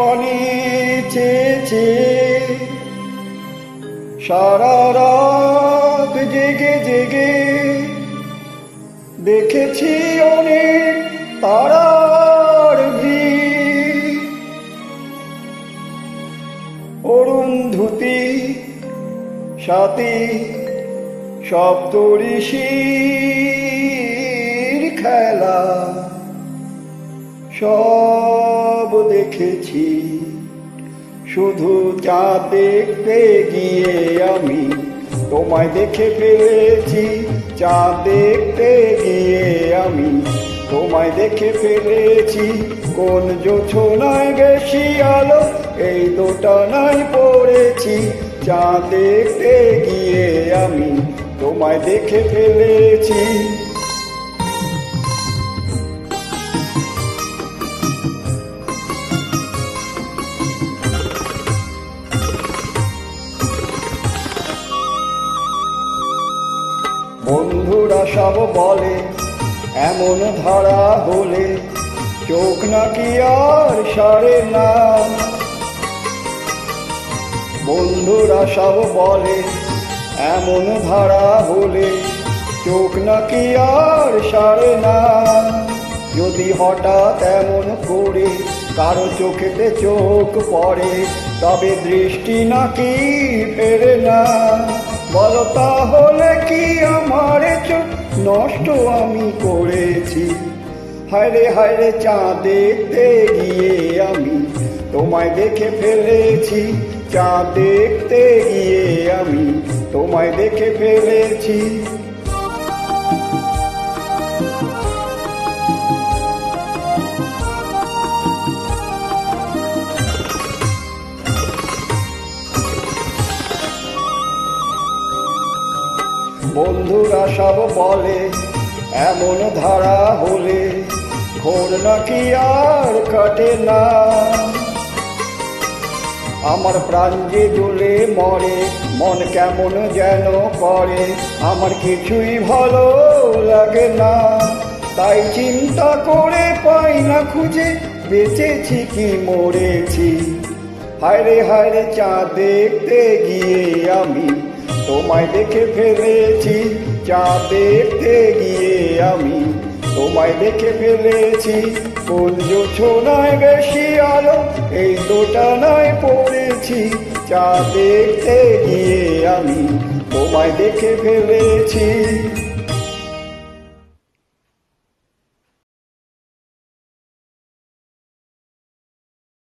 পানে চেয়েছে সারা রাত জেগে জেগে দেখেছি অনেক তারার ভিড়। অরুন্ধতী সাথী সপ্তঋষির খেলা সব দেখেছি। শুধু চাঁদ দেখতে গিয়ে আমি তোমায় দেখে ফেলেছি। চাঁদ দেখতে গিয়ে আমি তোমায় দেখে ফেলেছি। কোন জোছনায় বেশি আলো এই দোটানায় পড়েছি। চাঁদ দেখতে গিয়ে আমি তোমায় দেখে ফেলেছি। বন্ধুরা সব বলে এমন ধারা হলে চোখ নাকি আর সারে না। বন্ধুরা সব বলে এমন ধারা হলে চোখ নাকি আর সারে না। যদি হঠাৎ এমন করে কারো চোখেতে চোখ পড়ে তবে দৃষ্টি নাকি ফেরে না। বলো তাহলে কি আমার চোখ নষ্ট আমি করেছি? হায়রে হায়রে চাঁদ দেখতে গিয়ে আমি তোমায় দেখে ফেলেছি। চাঁদ দেখতে গিয়ে আমি তোমায় দেখে ফেলেছি। বন্ধুরা সব বলে এমন ধারা হলে ঘোর নাকি আর কাটে না। আমার প্রাণ যে জ্বলে মরে মন কেমন যেন করে আমার কিছুই ভালো লাগে না। তাই চিন্তা করে পাই না খুঁজে বেঁচেছি কি মরেছি। হায়রে হায়রে চাঁদ দেখতে গিয়ে আমি তোমায় দেখে ফেলেছি। চাঁদ দেখতে গিয়ে আমি তোমায় দেখে ফেলেছি। কোন জোছনায় বেশি আলো এই দোটানায় পড়েছি। চাঁদ দেখতে গিয়ে আমি তোমায় দেখে ফেলেছি।